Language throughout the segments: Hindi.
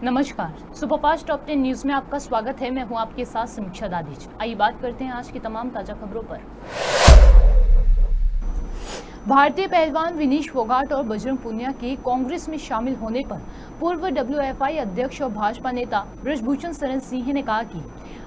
नमस्कार, सुपरफास्ट टॉप 10 न्यूज में आपका स्वागत है। मैं हूं आपके साथ समीक्षा दादीज। आइए बात करते हैं आज की तमाम ताजा खबरों पर। भारतीय पहलवान विनीश फोगाट और बजरंग पुनिया के कांग्रेस में शामिल होने पर पूर्व डब्ल्यूएफआई अध्यक्ष और भाजपा नेता बृजभूषण शरण सिंह ने कहा कि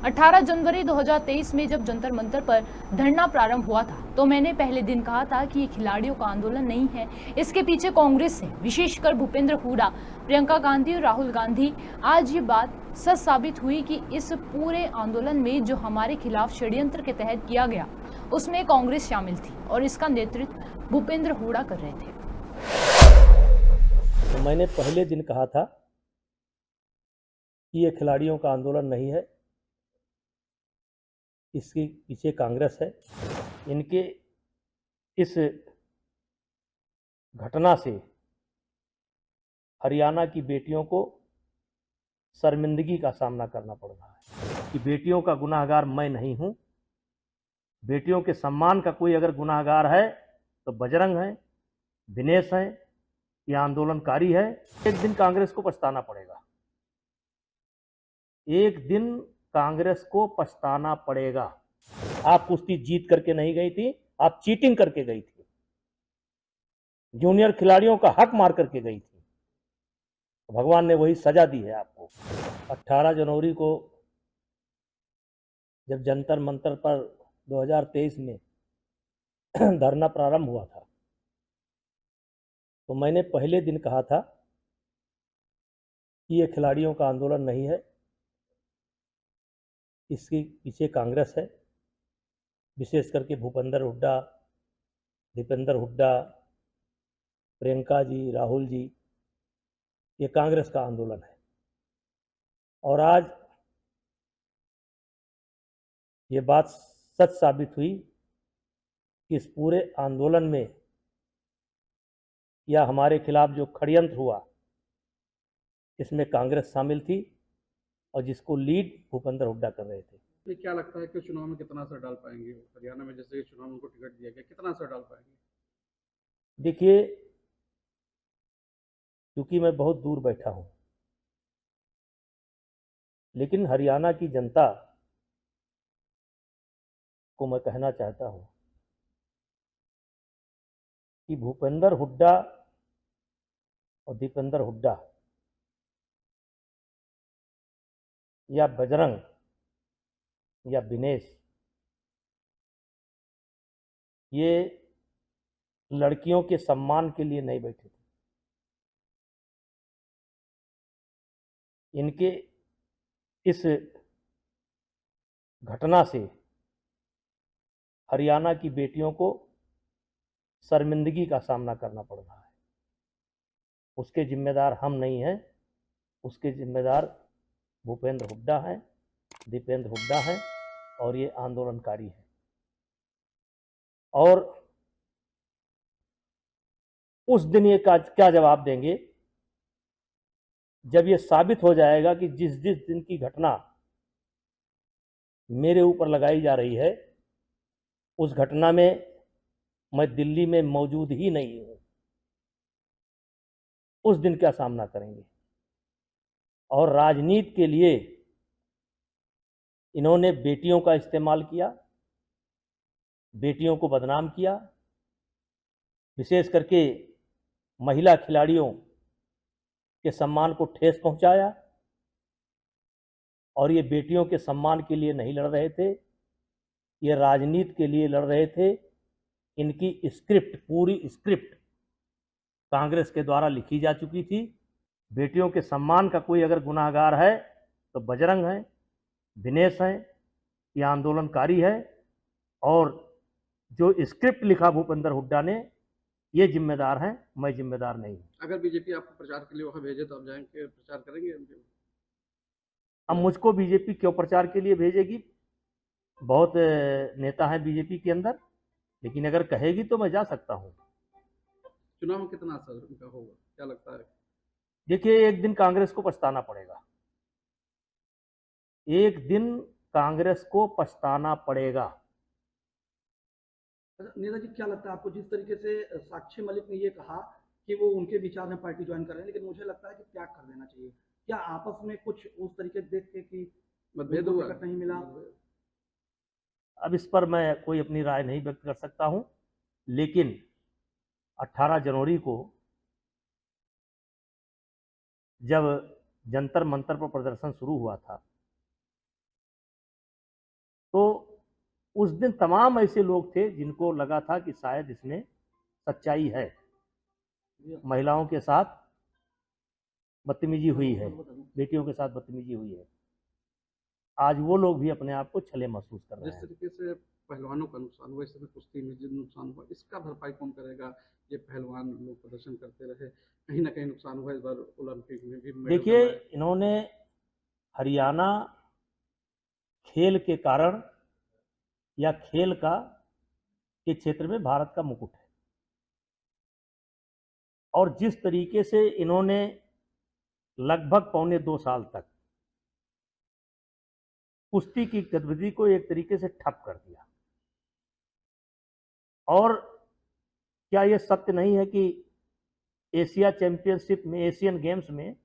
18 जनवरी 2023 में जब जंतर मंतर पर धरना प्रारंभ हुआ था तो मैंने पहले दिन कहा था कि ये खिलाड़ियों का आंदोलन नहीं है, इसके पीछे कांग्रेस है, विशेषकर भूपेंद्र हुड्डा, प्रियंका गांधी और राहुल गांधी। आज ये बात सच साबित हुई कि इस पूरे आंदोलन में जो हमारे खिलाफ षड्यंत्र के तहत किया गया उसमें कांग्रेस शामिल थी और इसका नेतृत्व भूपेंद्र हुड्डा कर रहे थे। तो मैंने पहले दिन कहा था कि ये खिलाड़ियों का आंदोलन नहीं है, इसके पीछे कांग्रेस है। इनके इस घटना से हरियाणा की बेटियों को शर्मिंदगी का सामना करना पड़ रहा है कि बेटियों का गुनाहगार मैं नहीं हूं। बेटियों के सम्मान का कोई अगर गुनाहगार है तो बजरंग है, दिनेश है, ये आंदोलनकारी है। एक दिन कांग्रेस को पछताना पड़ेगा, एक दिन कांग्रेस को पछताना पड़ेगा। आप कुश्ती जीत करके नहीं गई थी, आप चीटिंग करके गई थी, जूनियर खिलाड़ियों का हक मार करके गई थी। भगवान ने वही सजा दी है आपको। 18 जनवरी को जब जंतर मंतर पर 2023 में धरना प्रारंभ हुआ था तो मैंने पहले दिन कहा था कि ये खिलाड़ियों का आंदोलन नहीं है, इसके पीछे कांग्रेस है, विशेष करके भूपेंद्र हुड्डा, दीपेंद्र हुड्डा, प्रियंका जी, राहुल जी, ये कांग्रेस का आंदोलन है। और आज ये बात सच साबित हुई कि इस पूरे आंदोलन में या हमारे खिलाफ जो षड्यंत्र हुआ इसमें कांग्रेस शामिल थी और जिसको लीड भूपेंद्र हुड्डा कर रहे थे। ये क्या लगता है कि चुनाव में कितना असर डाल पाएंगे? हरियाणा में जैसे चुनाव में उनको टिकट दिया गया, कितना असर डाल पाएंगे? देखिए, क्योंकि मैं बहुत दूर बैठा हूं, लेकिन हरियाणा की जनता को मैं कहना चाहता हूं कि भूपेंद्र हुड्डा और दीपेंद्र हुड्डा या बजरंग या दिनेश, ये लड़कियों के सम्मान के लिए नहीं बैठे थे। इनके इस घटना से हरियाणा की बेटियों को शर्मिंदगी का सामना करना पड़ रहा है। उसके जिम्मेदार हम नहीं हैं, उसके जिम्मेदार भूपेंद्र हुड्डा हैं, दीपेंद्र हुड्डा हैं और ये आंदोलनकारी हैं। और उस दिन ये क्या जवाब देंगे जब ये साबित हो जाएगा कि जिस जिस दिन की घटना मेरे ऊपर लगाई जा रही है उस घटना में मैं दिल्ली में मौजूद ही नहीं हूं। उस दिन क्या सामना करेंगे। और राजनीति के लिए इन्होंने बेटियों का इस्तेमाल किया, बेटियों को बदनाम किया, विशेष करके महिला खिलाड़ियों के सम्मान को ठेस पहुंचाया। और ये बेटियों के सम्मान के लिए नहीं लड़ रहे थे, ये राजनीति के लिए लड़ रहे थे। इनकी स्क्रिप्ट, पूरी स्क्रिप्ट कांग्रेस के द्वारा लिखी जा चुकी थी। बेटियों के सम्मान का कोई अगर गुनाहगार है तो बजरंग है, दिनेश है, ये आंदोलनकारी है। और जो स्क्रिप्ट लिखा भूपेंद्र हुड्डा ने, ये जिम्मेदार हैं, मैं जिम्मेदार नहीं हूं। अगर बीजेपी आपको प्रचार के लिए वहां भेजे तो आप जाएंगे, प्रचार करेंगे? अब मुझको बीजेपी क्यों प्रचार के लिए भेजेगी? बहुत नेता हैं बीजेपी के अंदर, लेकिन अगर कहेगी तो मैं जा सकता हूं। चुनाव में कितना असर उनका होगा, क्या लगता है? देखिए, एक दिन कांग्रेस को पछताना पड़ेगा, एक दिन कांग्रेस को पछताना पड़ेगा। नेता जी, क्या लगता है आपको, जिस तरीके से साक्षी मलिक ने ये कहा कि वो उनके विचार में पार्टी ज्वाइन कर रहे हैं, लेकिन मुझे लगता है कि त्याग कर देना चाहिए, क्या आपस में कुछ उस तरीके से देख के कि मतभेद उनको हुआ टिकट नहीं मिला? अब इस पर मैं कोई अपनी राय नहीं व्यक्त कर सकता हूं, लेकिन 18 जनवरी को जब जंतर मंतर पर प्रदर्शन शुरू हुआ था, तो उस दिन तमाम ऐसे लोग थे जिनको लगा था कि शायद इसमें सच्चाई है, महिलाओं के साथ बदतमीजी हुई है, बेटियों के साथ बदतमीजी हुई है। आज वो लोग भी अपने आप को छले महसूस कर रहे जिस हैं। तरीके से पहलवानों का नुकसान हुआ, इस समय कुश्ती में जो नुकसान हुआ, इसका भरपाई कौन करेगा? ये पहलवान लोग प्रदर्शन करते रहे, कहीं ना कहीं नुकसान हुआ। इस बार ओलंपिक में भी मेडल देखिए, कमाए। इन्होंने हरियाणा खेल के कारण या खेल का के क्षेत्र में भारत का मुकुट है, और जिस तरीके से इन्होंने लगभग 1.25 साल तक कुश्ती की गतिविधि को एक तरीके से ठप कर दिया। और क्या यह सत्य नहीं है कि एशिया चैंपियनशिप में, एशियन गेम्स में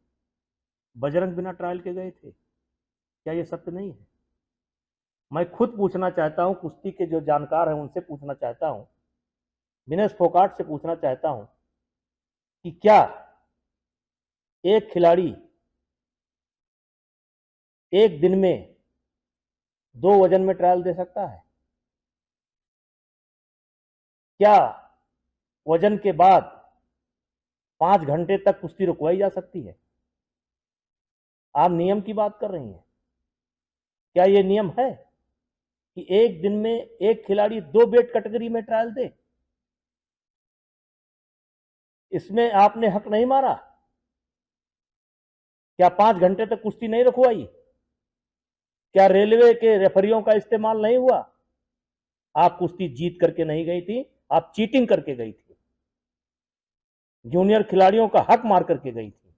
बजरंग बिना ट्रायल के गए थे? क्या यह सत्य नहीं है? मैं खुद पूछना चाहता हूं, कुश्ती के जो जानकार हैं उनसे पूछना चाहता हूं, विनेश फोगाट से पूछना चाहता हूं कि क्या एक खिलाड़ी एक दिन में 2 वजन में ट्रायल दे सकता है? क्या वजन के बाद 5 घंटे तक कुश्ती रुकवाई जा सकती है? आप नियम की बात कर रही हैं। क्या यह नियम है कि एक दिन में एक खिलाड़ी 2 वेट कैटेगरी में ट्रायल दे? इसमें आपने हक नहीं मारा? क्या 5 घंटे तक कुश्ती नहीं रखवाई? क्या रेलवे के रेफरियों का इस्तेमाल नहीं हुआ? आप कुश्ती जीत करके नहीं गई थी, आप चीटिंग करके गई थी, जूनियर खिलाड़ियों का हक मार करके गई थी।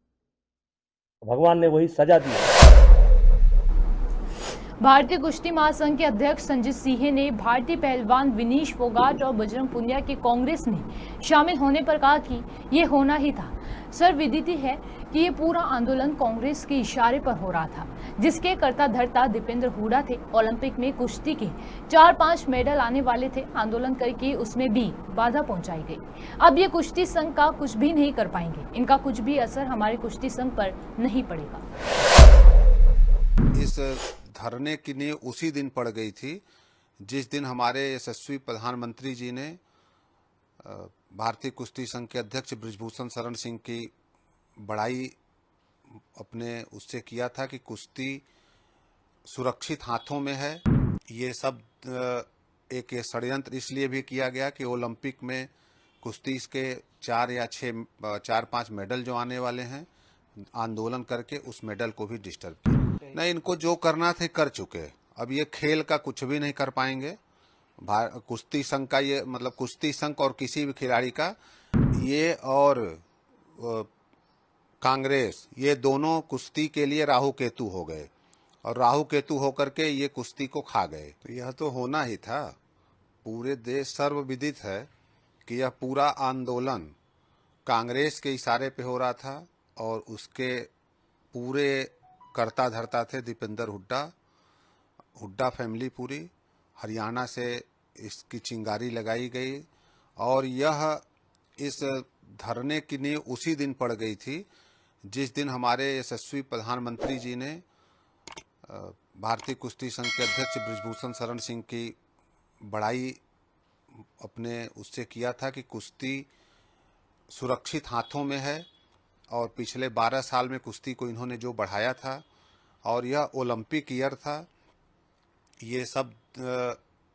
भगवान ने वही सजा दी। भारतीय कुश्ती महासंघ के अध्यक्ष संजीत सिंह ने भारतीय पहलवान विनीश फोगाट और बजरंग पुनिया के कांग्रेस में शामिल होने पर कहा कि ये होना ही था। सर्वविदित है कि ये पूरा आंदोलन कांग्रेस के इशारे पर हो रहा था, जिसके कर्ता धर्ता दीपेंद्र हुड्डा थे। ओलंपिक में कुश्ती के 4-5 मेडल आने वाले थे, आंदोलन करके उसमें भी बाधा पहुंचाई गई। अब ये कुश्ती संघ का कुछ भी नहीं कर पाएंगे, इनका कुछ भी असर हमारे कुश्ती संघ पर नहीं पड़ेगा। इस धरने की नींव उसी दिन पड़ गई थी जिस दिन हमारे यशस्वी प्रधानमंत्री जी ने भारतीय कुश्ती संघ के अध्यक्ष बृजभूषण शरण सिंह की बड़ाई अपने उससे किया था कि कुश्ती सुरक्षित हाथों में है। ये सब एक षड्यंत्र इसलिए भी किया गया कि ओलंपिक में कुश्ती के 4-5 मेडल जो आने वाले हैं, आंदोलन करके उस मेडल को भी डिस्टर्ब किया। नहीं, इनको जो करना थे कर चुके। अब ये खेल का कुछ भी नहीं कर पाएंगे। कुश्ती संघ का ये मतलब कुश्ती संघ और किसी भी खिलाड़ी का, ये और कांग्रेस, ये दोनों कुश्ती के लिए राहु केतु हो गए और राहु केतु होकर के ये कुश्ती को खा गए। तो यह तो होना ही था। पूरे देश सर्वविदित है कि यह पूरा आंदोलन कांग्रेस के इशारे पे हो रहा था और उसके पूरे कर्ता धर्ता थे दीपेंद्र हुड्डा फैमिली पूरी। हरियाणा से इसकी चिंगारी लगाई गई और यह इस धरने की नींव उसी दिन पड़ गई थी जिस दिन हमारे यशस्वी प्रधानमंत्री जी ने भारतीय कुश्ती संघ के अध्यक्ष बृजभूषण शरण सिंह की बड़ाई अपने उससे किया था कि कुश्ती सुरक्षित हाथों में है। और पिछले 12 साल में कुश्ती को इन्होंने जो बढ़ाया था और यह ओलंपिक ईयर था। ये सब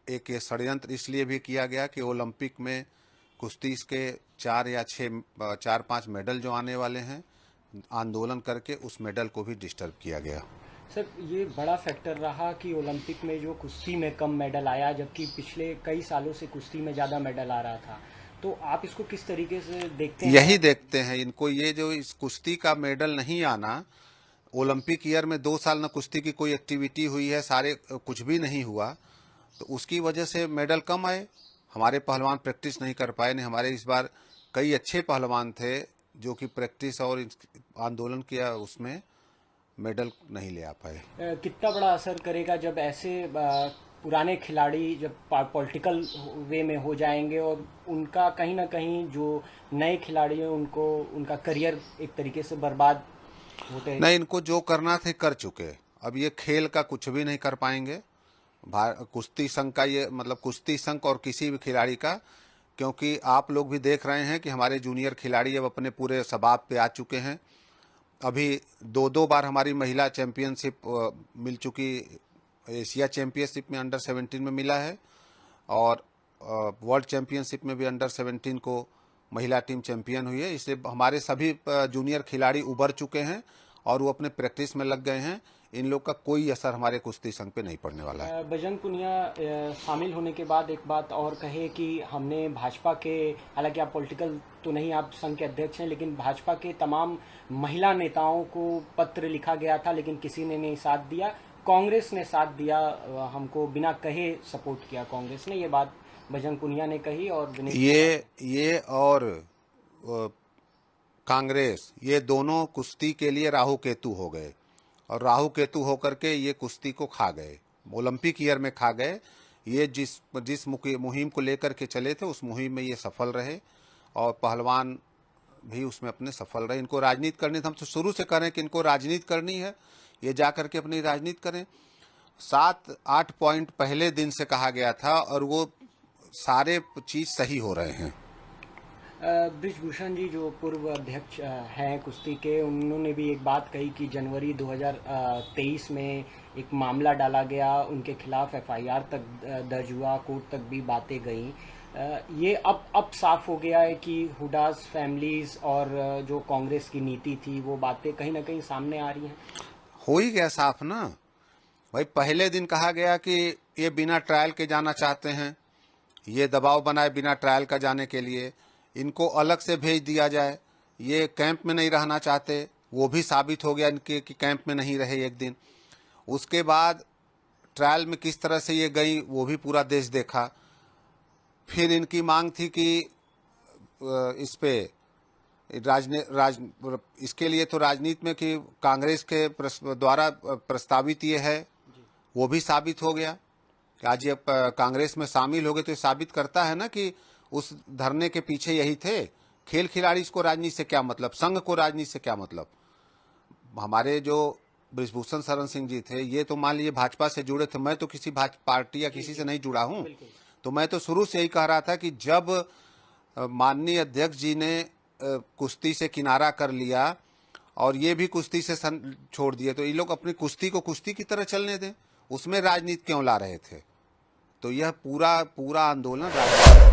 एक षड्यंत्र इसलिए भी किया गया कि ओलंपिक में कुश्ती के 4-5 मेडल जो आने वाले हैं, आंदोलन करके उस मेडल को भी डिस्टर्ब किया गया। सर, ये बड़ा फैक्टर रहा कि ओलंपिक में जो कुश्ती में कम मेडल आया, जबकि पिछले कई सालों से कुश्ती में ज़्यादा मेडल आ रहा था। तो आप इसको किस तरीके से देखते हैं? यही देखते हैं इनको, ये जो इस कुश्ती का मेडल नहीं आना, ओलंपिक ईयर में 2 साल न कुश्ती की कोई एक्टिविटी हुई है, सारे कुछ भी नहीं हुआ, तो उसकी वजह से मेडल कम आए। हमारे पहलवान प्रैक्टिस नहीं कर पाए। नहीं, हमारे इस बार कई अच्छे पहलवान थे जो कि प्रैक्टिस और आंदोलन किया उसमें मेडल नहीं ले आ पाए। कितना बड़ा असर करेगा जब ऐसे पुराने खिलाड़ी जब पॉलिटिकल वे में हो जाएंगे और उनका कहीं ना कहीं जो नए खिलाड़ी हैं उनको उनका करियर एक तरीके से बर्बाद होते हैं? नहीं, इनको जो करना था कर चुके। अब ये खेल का कुछ भी नहीं कर पाएंगे। कुश्ती संघ का ये मतलब कुश्ती संघ और किसी भी खिलाड़ी का, क्योंकि आप लोग भी देख रहे हैं कि हमारे जूनियर खिलाड़ी अब अपने पूरे शबाब पे आ चुके हैं। अभी 2 बार हमारी महिला चैंपियनशिप मिल चुकी, एशिया चैंपियनशिप में अंडर 17 में मिला है और वर्ल्ड चैंपियनशिप में भी अंडर 17 को महिला टीम चैंपियन हुई है। इसलिए हमारे सभी जूनियर खिलाड़ी उभर चुके हैं और वो अपने प्रैक्टिस में लग गए हैं। इन लोग का कोई असर हमारे कुश्ती संघ पे नहीं पड़ने वाला है। बजरंग पुनिया शामिल होने के बाद एक बात और कहे कि हमने भाजपा के, हालांकि आप पॉलिटिकल तो नहीं, आप संघ के अध्यक्ष हैं, लेकिन भाजपा के तमाम महिला नेताओं को पत्र लिखा गया था लेकिन किसी ने नहीं साथ दिया। कांग्रेस ने साथ दिया, हमको बिना कहे सपोर्ट किया कांग्रेस ने, ये बात बजरंग पुनिया ने कही। और ये और कांग्रेस, ये दोनों कुश्ती के लिए राहु केतु हो गए और राहु केतु होकर के ये कुश्ती को खा गए, ओलंपिक ईयर में खा गए। ये जिस मुहिम को लेकर के चले थे उस मुहिम में ये सफल रहे और पहलवान भी उसमें अपने सफल रहे। इनको राजनीति करनी, हम तो शुरू से कह रहे हैं कि इनको राजनीति करनी है, ये जा करके अपनी राजनीति करें। 7-8 पॉइंट पहले दिन से कहा गया था और वो सारे चीज सही हो रहे हैं। ब्रिजभूषण जी जो पूर्व अध्यक्ष हैं कुश्ती के, उन्होंने भी एक बात कही कि जनवरी 2023 में एक मामला डाला गया, उनके खिलाफ FIR तक दर्ज हुआ, कोर्ट तक भी बातें गई। ये अब साफ हो गया है कि हुडास फैमिलीज और जो कांग्रेस की नीति थी वो बातें कहीं ना कहीं सामने आ रही हैं। हो ही गया साफ ना भाई। पहले दिन कहा गया कि ये बिना ट्रायल के जाना चाहते हैं, ये दबाव बनाए बिना ट्रायल का जाने के लिए, इनको अलग से भेज दिया जाए, ये कैंप में नहीं रहना चाहते, वो भी साबित हो गया इनके कि कैंप में नहीं रहे एक दिन। उसके बाद ट्रायल में किस तरह से ये गई वो भी पूरा देश देखा। फिर इनकी मांग थी कि इस पे इसके लिए तो राजनीति में कि कांग्रेस के द्वारा प्रस्तावित ये है, वो भी साबित हो गया कि आज ये कांग्रेस में शामिल हो गए तो ये साबित करता है ना कि उस धरने के पीछे यही थे। खेल खिलाड़ी को राजनीति से क्या मतलब, संघ को राजनीति से क्या मतलब। हमारे जो ब्रिजभूषण शरण सिंह जी थे, ये तो मान लीजिए भाजपा से जुड़े थे, मैं तो किसी पार्टी या किसी से नहीं जुड़ा हूं। तो मैं तो शुरू से यही कह रहा था कि जब माननीय अध्यक्ष जी ने कुश्ती से किनारा कर लिया और ये भी कुश्ती से छोड़ दिए, तो ये लोग अपनी कुश्ती को कुश्ती की तरह चलने दें, उसमें राजनीति क्यों ला रहे थे। तो यह पूरा आंदोलन राजनीति।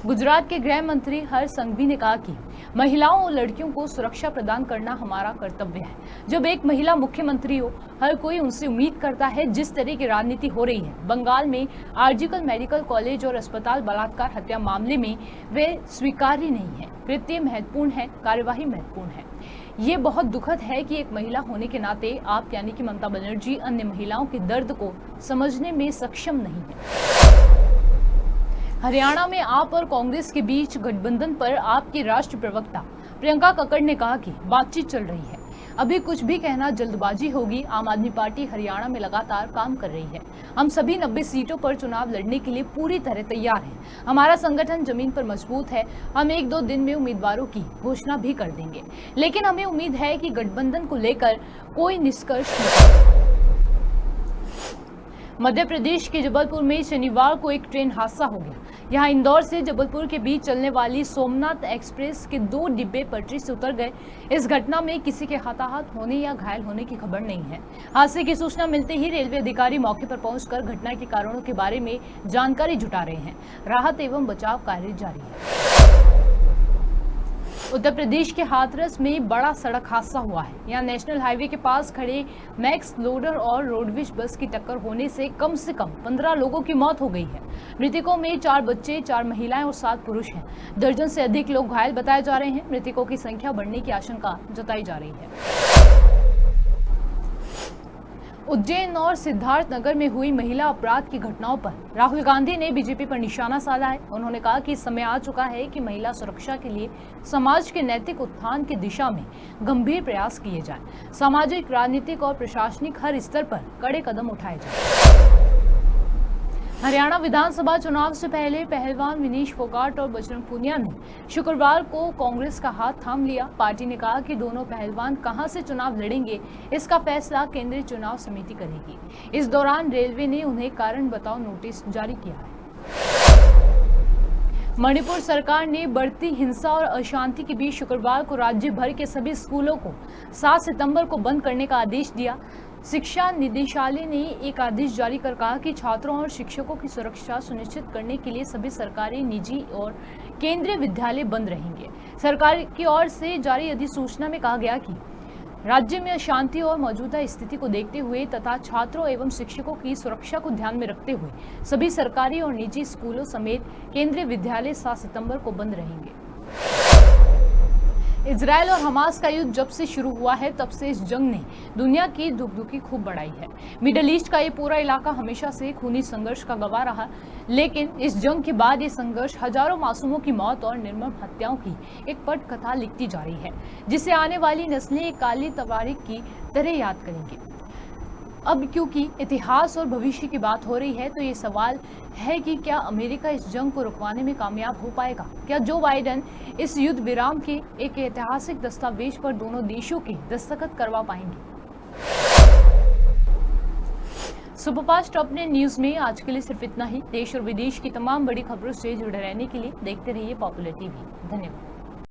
गुजरात के गृह मंत्री हर्ष संघवी ने कहा कि महिलाओं और लड़कियों को सुरक्षा प्रदान करना हमारा कर्तव्य है। जब एक महिला मुख्यमंत्री हो, हर कोई उनसे उम्मीद करता है। जिस तरह की राजनीति हो रही है बंगाल में आरजीकर मेडिकल कॉलेज और अस्पताल बलात्कार हत्या मामले में, वे स्वीकार्य नहीं है। कृत्य महत्वपूर्ण है, कार्यवाही महत्वपूर्ण है। ये बहुत दुखद है कि एक महिला होने के नाते आप यानी कि ममता बनर्जी अन्य महिलाओं के दर्द को समझने में सक्षम नहीं है। हरियाणा में आप और कांग्रेस के बीच गठबंधन पर आपकी राष्ट्र प्रवक्ता प्रियंका कक्कड़ ने कहा कि बातचीत चल रही है, अभी कुछ भी कहना जल्दबाजी होगी। आम आदमी पार्टी हरियाणा में लगातार काम कर रही है। हम सभी 90 सीटों पर चुनाव लड़ने के लिए पूरी तरह तैयार हैं। हमारा संगठन जमीन पर मजबूत है। हम 1-2 दिन में उम्मीदवारों की घोषणा भी कर देंगे, लेकिन हमें उम्मीद है कि गठबंधन को लेकर कोई निष्कर्ष नहीं। मध्य प्रदेश के जबलपुर में शनिवार को एक ट्रेन हादसा हो गया। यहां इंदौर से जबलपुर के बीच चलने वाली सोमनाथ एक्सप्रेस के 2 डिब्बे पटरी से उतर गए। इस घटना में किसी के हताहत होने या घायल होने की खबर नहीं है। हादसे की सूचना मिलते ही रेलवे अधिकारी मौके पर पहुंचकर घटना के कारणों के बारे में जानकारी जुटा रहे हैं। राहत एवं बचाव कार्य जारी है। उत्तर प्रदेश के हाथरस में बड़ा सड़क हादसा हुआ है। यहाँ नेशनल हाईवे के पास खड़े मैक्स लोडर और रोडवेज बस की टक्कर होने से कम 15 लोगों की मौत हो गई है। मृतकों में 4 बच्चे, 4 महिलाएं और 7 पुरुष हैं। दर्जन से अधिक लोग घायल बताए जा रहे हैं। मृतकों की संख्या बढ़ने की आशंका जताई जा रही है। उज्जैन और सिद्धार्थनगर में हुई महिला अपराध की घटनाओं पर राहुल गांधी ने बीजेपी पर निशाना साधा है। उन्होंने कहा कि समय आ चुका है कि महिला सुरक्षा के लिए समाज के नैतिक उत्थान की दिशा में गंभीर प्रयास किए जाएं। सामाजिक, राजनीतिक और प्रशासनिक हर स्तर पर कड़े कदम उठाए जाएं। हरियाणा विधानसभा चुनाव से पहले पहलवान विनीश फोगाट और बजरंग पूनिया ने शुक्रवार को कांग्रेस का हाथ थाम लिया। पार्टी ने कहा कि दोनों पहलवान कहां से चुनाव लड़ेंगे, इसका फैसला केंद्रीय चुनाव समिति करेगी। इस दौरान रेलवे ने उन्हें कारण बताओ नोटिस जारी किया है। मणिपुर सरकार ने बढ़ती हिंसा और अशांति के बीच शुक्रवार को राज्य भर के सभी स्कूलों को 7 सितंबर को बंद करने का आदेश दिया। शिक्षा निदेशालय ने एक आदेश जारी कर कहा कि छात्रों और शिक्षकों की सुरक्षा सुनिश्चित करने के लिए सभी सरकारी, निजी और केंद्रीय विद्यालय बंद रहेंगे। सरकार की ओर से जारी अधिसूचना में कहा गया कि राज्य में अशांति और मौजूदा स्थिति को देखते हुए तथा छात्रों एवं शिक्षकों की सुरक्षा को ध्यान में रखते हुए सभी सरकारी और निजी स्कूलों समेत केंद्रीय विद्यालय 7 सितंबर को बंद रहेंगे। इजरायल और हमास का युद्ध जब से शुरू हुआ है तब से इस जंग ने दुनिया की धुकधुकी खूब बढ़ाई है। मिडल ईस्ट का ये पूरा इलाका हमेशा से खूनी संघर्ष का गवाह रहा, लेकिन इस जंग के बाद ये संघर्ष हजारों मासूमों की मौत और निर्मम हत्याओं की एक पटकथा लिखती जा रही है, जिसे आने वाली नस्लें एक काली तवारीख की तरह याद करेंगी। अब क्योंकि इतिहास और भविष्य की बात हो रही है तो ये सवाल है कि क्या अमेरिका इस जंग को रुकवाने में कामयाब हो पाएगा? क्या जो बाइडेन इस युद्ध विराम के एक ऐतिहासिक दस्तावेज पर दोनों देशों के दस्तखत करवा पाएंगे? सुपरफास्ट अपने न्यूज में आज के लिए सिर्फ इतना ही। देश और विदेश की तमाम बड़ी खबरों से जुड़े रहने के लिए देखते रहिए पॉपुलर टीवी। धन्यवाद।